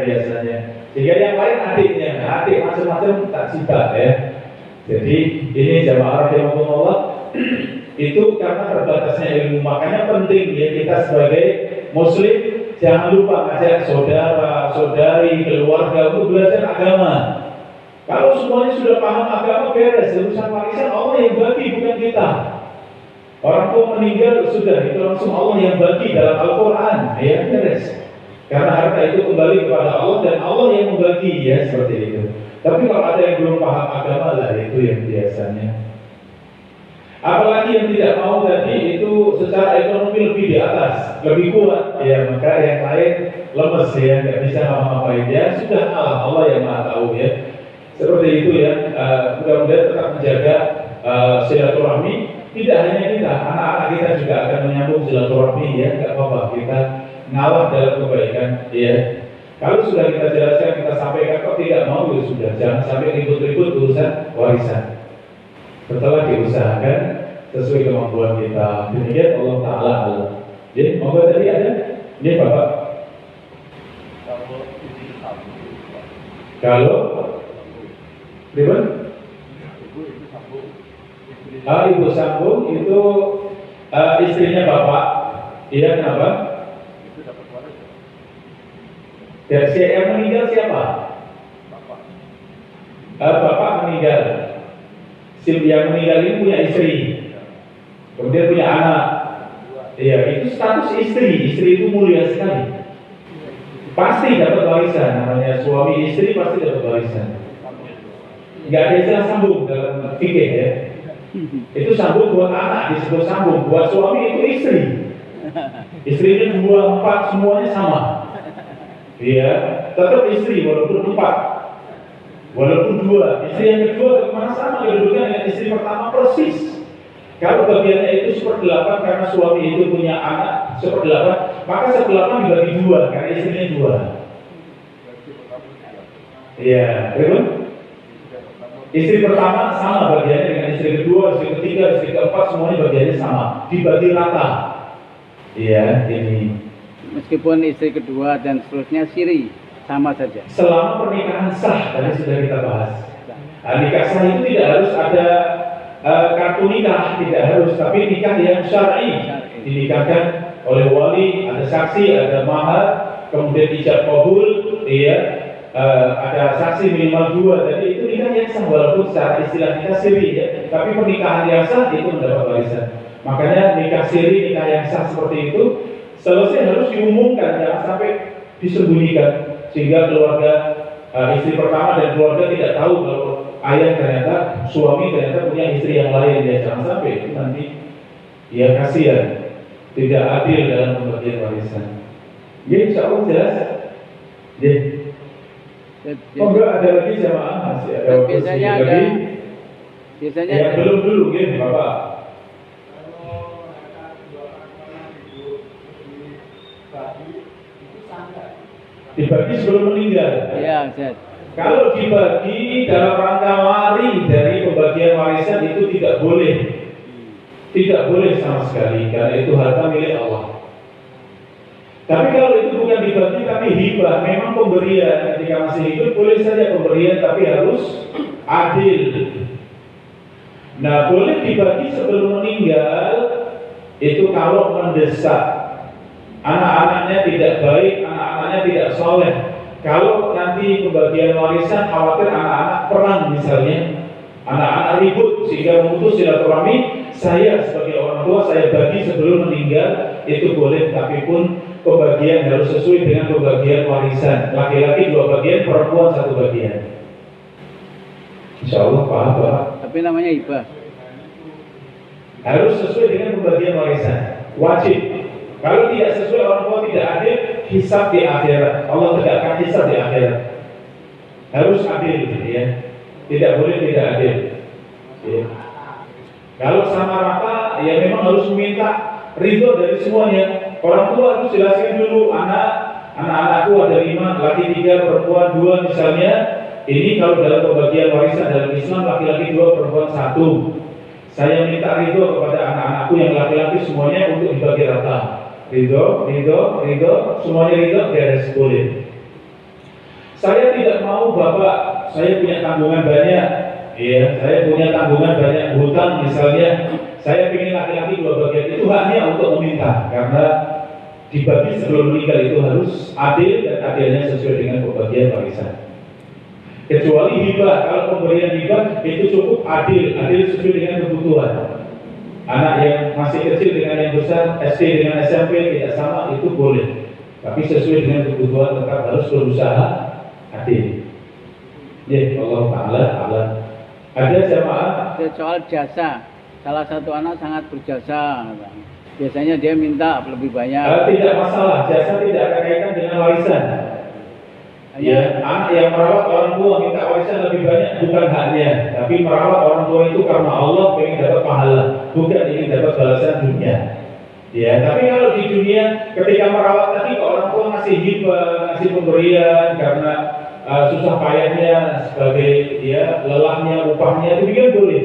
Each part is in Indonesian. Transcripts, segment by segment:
biasanya. Sehingga yang lain adiknya, adik macam-macam tak sifat ya. Jadi ini jamaah rahimahumullah itu karena terbatasnya ilmu, makanya penting ya kita sebagai muslim jangan lupa ngajak saudara, saudari, keluarga untuk belajar agama. Kalau semuanya sudah paham agama beres, urusan warisan Allah yang bagi bukan kita. Orang tua meninggal sudah itu langsung Allah yang bagi dalam Al-Quran ya beres. Karena harta itu kembali kepada Allah dan Allah yang membagi ya seperti itu. Tapi kalau ada yang belum paham agama lah itu yang biasanya. Apalagi yang tidak mau tadi itu secara ekonomi lebih di atas, lebih kuat ya, maka yang lain lemes ya, nggak bisa ngapa-ngapain ya. Sudah Allah yang maha tahu ya. Seperti itu ya. Mudah-mudahan tetap menjaga silaturahmi. Tidak hanya kita, anak-anak kita juga akan menyambung silaturahmi ya. Nggak apa-apa kita ngalah dalam kebaikan ya. Kalau sudah kita jelaskan, kita sampaikan, kok tidak mau ya sudah, jangan sampai ribut-ribut urusan warisan. Setelah diusahakan sesuai kemampuan kita, demikian Allah Taala Allah. Jadi mau tadi ada? Ini Bapak. Kalau ribut? Ibu sambung itu istrinya Bapak. Iya kenapa? Dan yang meninggal siapa? Bapak meninggal. Yang meninggal ini punya istri, kemudian punya anak. Iya, itu status istri. Istri itu mulia sekali. Pasti dapat warisan. Namanya suami istri pasti dapat warisan. Nggak ada istilah sambung dalam fikih ya. Itu sambung buat anak disebut sambung. Buat suami itu istri. Istrinya 2, 4 semuanya sama. Iya, tetap istri walaupun 4, walaupun 2. Istri yang kedua kemana sama kedudukan dengan istri pertama persis. Kalau bagiannya itu 1/8 karena suami itu punya anak 1/8, maka 1/8 dibagi 2 karena istrinya 2. Iya, betul. Istri pertama sama bagiannya dengan istri kedua, istri ketiga, istri keempat semuanya bagiannya sama, dibagi rata. Iya, ini. Meskipun istri kedua dan seterusnya siri sama saja. Selama pernikahan sah tadi sudah kita bahas. Nikah sah itu tidak harus ada kartu nikah, tidak harus, tapi nikah yang syar'i, dinikahkan oleh wali, ada saksi, ada mahar, kemudian ijab qabul, iya, ada saksi minimal 2. Jadi itu nikah yang sah walaupun secara istilah kita siri ya, tapi pernikahan yang sah itu mendapat warisan. Makanya nikah siri, nikah yang sah seperti itu selesai harus diumumkan, jangan sampai disembunyikan sehingga keluarga istri pertama dan keluarga tidak tahu kalau ayah ternyata suami ternyata punya istri yang lain ya. Jangan sampai itu nanti ya kasihan, tidak adil dalam pembagian warisan. Ya insya Allah jelas. Ya. Oh enggak ada lagi jamaah masih ada biasanya lagi. Ada. Biasanya ya, belum dulu ya Bapak. Dibagi sebelum meninggal. Iya, Ustaz. Kalau dibagi dalam rangka wari dari pembagian warisan itu tidak boleh. Tidak boleh sama sekali karena itu harta milik Allah. Tapi kalau itu bukan dibagi tapi hibah, memang pemberian ketika masih hidup boleh saja pemberian tapi harus adil. Nah, boleh dibagi sebelum meninggal itu kalau mendesak. Anak-anaknya tidak baik, anak-anaknya tidak soleh. Kalau nanti pembagian warisan khawatir anak-anak perang misalnya, anak-anak ribut sehingga memutus silaturahmi, saya sebagai orang tua saya bagi sebelum meninggal itu boleh, tapi pun pembagian harus sesuai dengan pembagian warisan. Laki-laki 2 bagian, perempuan 1 bagian. Insya Allah paham Pak. Tapi namanya hibah. Harus sesuai dengan pembagian warisan, wajib. Kalau tidak sesuai, orang tua tidak adil, hisab di akhirat. Allah tegakkan hisab di akhirat. Harus adil, ya. Tidak boleh tidak adil. Ya. Kalau sama rata, ya memang harus meminta ridho dari semuanya. Orang tua harus jelaskan dulu, anak-anakku ada 5, laki 3, perempuan 2 misalnya. Ini kalau dalam pembagian warisan dalam Islam, laki-laki 2, perempuan 1. Saya minta ridho kepada anak-anakku yang laki-laki semuanya untuk dibagi rata. Ridho, semuanya ridho, beres boleh. Saya tidak mau bapak, saya punya tanggungan banyak, ya, saya punya tanggungan banyak hutang misalnya, saya ingin laki-laki 2 bagian, itu haknya untuk meminta, karena dibagi sebelum meninggal itu harus adil dan adilnya sesuai dengan pembagian warisan. Kecuali hibah, kalau pemberian hibah itu cukup adil sesuai dengan kebutuhan. Anak yang masih kecil dengan yang besar, SD dengan SMP tidak sama, itu boleh. Tapi sesuai dengan kebutuhan tetap harus berusaha adil. Ya, Allah Ta'ala Allah. Ada jamaah Soal jasa, salah satu anak sangat berjasa, biasanya dia minta lebih banyak. Tidak masalah, jasa tidak ada kaitan dengan warisan. Ya, anak yang merawat orang tua minta warisan lebih banyak bukan haknya, tapi merawat orang tua itu karena Allah ingin dapat pahala, bukan ingin dapat balasan dunia. Ya, tapi kalau di dunia ketika merawat tadi orang tua ngasih hibah, ngasih pemberian karena susah payahnya sebagai ya lelahnya, upahnya itu kan boleh.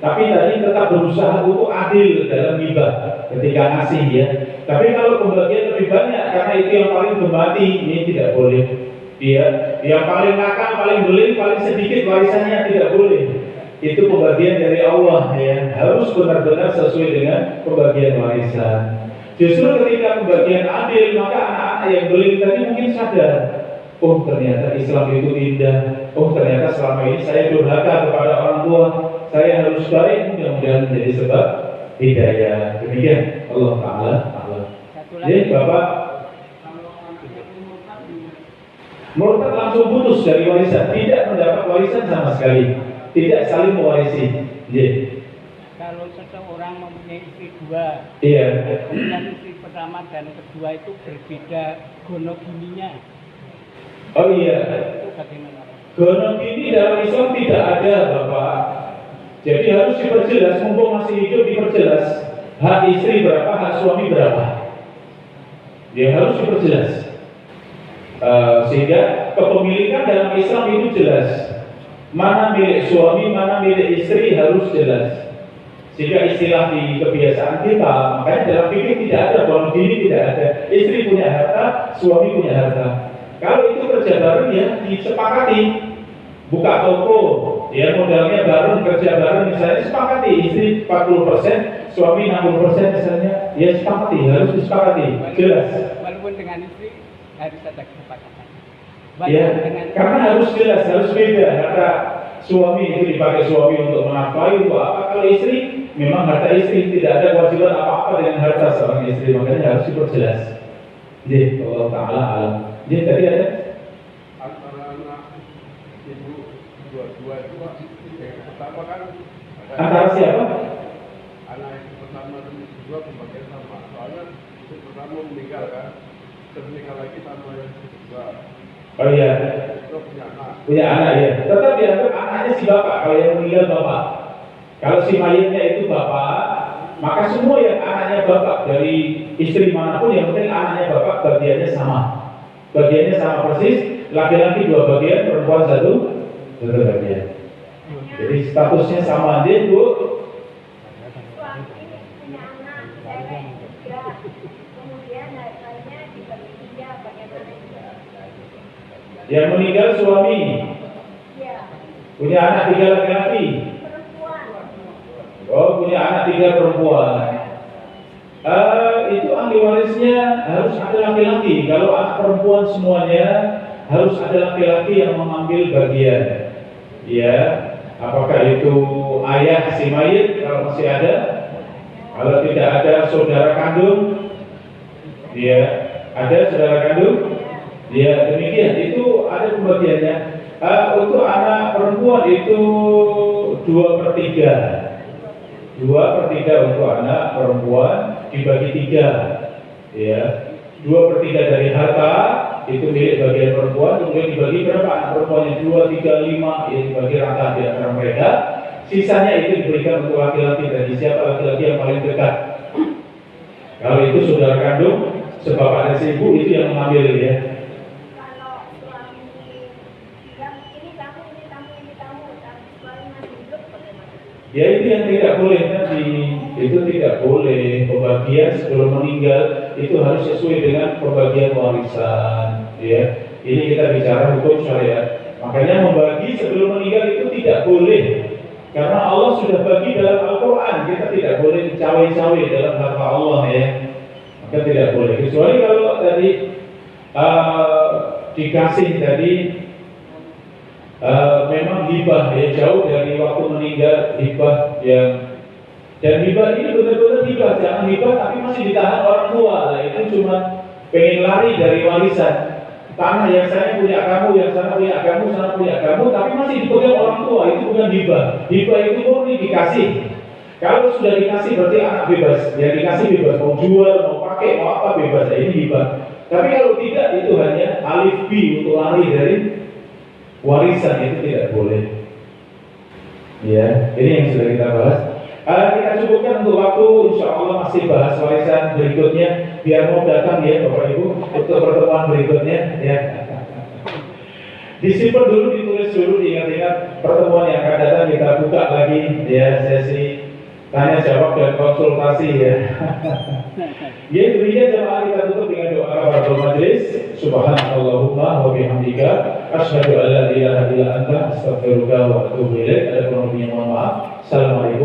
Tapi tadi tetap berusaha untuk adil dalam hibah ketika ngasih ya. Tapi kalau pembagian lebih banyak karena itu yang paling gemati, ini tidak boleh. Dia yang paling nakal, paling beling, paling sedikit warisannya tidak boleh. Itu pembagian dari Allah ya. Harus benar-benar sesuai dengan pembagian warisan. Justru ketika pembagian adil, maka anak-anak yang beling tadi mungkin sadar, oh ternyata Islam itu indah. Oh ternyata selama ini saya durhaka kepada orang tua. Saya harus baik, mudah-mudahan menjadi sebab hidayah. Demikian Allah Ta'ala Allah. Jadi Bapak murtad langsung putus dari warisan, tidak mendapat warisan sama sekali, tidak saling mewarisi. Kalau seseorang mempunyai istri 2, iya. kemudian istri pertama dan kedua itu berbeda gonogininya. Oh iya. Itu bagaimana? Gonogini dalam Islam tidak ada, Bapak. Jadi harus diperjelas, mumpung masih hidup diperjelas. Hak istri berapa, hak suami berapa. Dia harus diperjelas. Sehingga kepemilikan dalam Islam itu jelas, mana milik suami, mana milik istri harus jelas. Sehingga istilah di kebiasaan kita, makanya dalam fikih tidak ada gonogini, tidak ada. Istri punya harta, suami punya harta. Kalau itu kerja bareng ya disepakati, buka toko, ya modalnya bareng, kerja bareng misalnya sepakati, istri 40%, suami 60% misalnya, ya sepakati, harus disepakati, jelas. Walaupun dengan istri harus ada kesepakatan. Ya, karena harus jelas, harus beda. Harta suami itu dipakai suami untuk menafkahi, untuk apa? Kalau istri, memang harta istri, tidak ada kewajiban apa-apa dengan harta seorang istri, makanya harus diperjelas. Jadi, Allah Ta'ala alam. Jadi tadi ada antara anak ibu dua-dua itu yang pertama kan antara siapa? anak yang pertama dan yang kedua pembagian sama. Soalnya yang pertama meninggal kan, terus meninggal lagi sama yang kedua. Oh iya, Itu punya anak. punya anak ya. Tetap dianggap anaknya si bapak. Kalau yang meninggal bapak. Kalau si mayatnya itu bapak, maka semua yang anaknya bapak dari istri manapun yang penting anaknya bapak bagiannya sama. Bagiannya sama persis. Laki-laki 2 bagian, perempuan 1 bagian. Jadi statusnya sama aja, Bu. Yang meninggal suami, punya anak 3 laki-laki. Oh, punya anak 3 perempuan. Itu ahli warisnya harus ada laki-laki. Kalau anak perempuan semuanya harus ada laki-laki yang mengambil bagian. Ya, apakah itu ayah si mayit kalau masih ada? Kalau tidak ada saudara kandung, ya ada saudara kandung. Ya demikian, itu ada pembagiannya. Untuk anak perempuan itu 2/3. 2/3 untuk anak perempuan dibagi 3. Ya, 2/3 dari harta itu milik bagian perempuan, kemudian dibagi berapa anak perempuannya? 2, 3, 5, ya dibagi rata di antara mereka. Sisanya itu diberikan untuk laki-laki. Dari siapa laki-laki yang paling dekat? Kalau itu saudara kandung, sebapak dan seibu itu yang mengambil ya. Ya itu yang tidak boleh tadi, itu tidak boleh. Pembagian sebelum meninggal itu harus sesuai dengan pembagian warisan, ya. Ini kita bicara hukum syariat. Makanya membagi sebelum meninggal itu tidak boleh. Karena Allah sudah bagi dalam Al-Quran. Kita tidak boleh cawe-cawe dalam harta Allah ya. Maka tidak boleh. Kecuali kalau tadi dikasih tadi memang hibah ya, jauh dari waktu meninggal hibah yang, dan hibah ini benar-benar hibah, jangan hibah tapi masih ditahan orang tua. Nah, itu cuma pengen lari dari warisan. Tanah yang saya punya kamu, yang sana punya kamu, sana punya kamu, tapi masih dipegang orang tua, itu bukan hibah. Hibah itu murni dikasih. Kalau sudah dikasih berarti anak bebas, ya dikasih bebas, mau jual, mau pakai, mau apa bebas, ya ini hibah. Tapi kalau tidak, itu hanya alif B untuk lari dari warisan, itu tidak boleh. Ya, ini yang sudah kita bahas. Kita cukupkan untuk waktu, insya Allah masih bahas warisan berikutnya. Biar mau datang ya Bapak Ibu untuk pertemuan berikutnya ya. Disimpan dulu, ditulis dulu, diingat-ingat. Pertemuan yang akan datang kita buka lagi ya, sesi tanya jawab dan konsultasi ya. Ya, demikian jemaah, kita tutup dengan doa kafaratul majelis. Subhanallahumma wa bihamdika asyhadu an la ilaha illa anta astaghfiruka wa atubu ilaik. Ada kurang lebihnya mohon maaf. Assalamualaikum.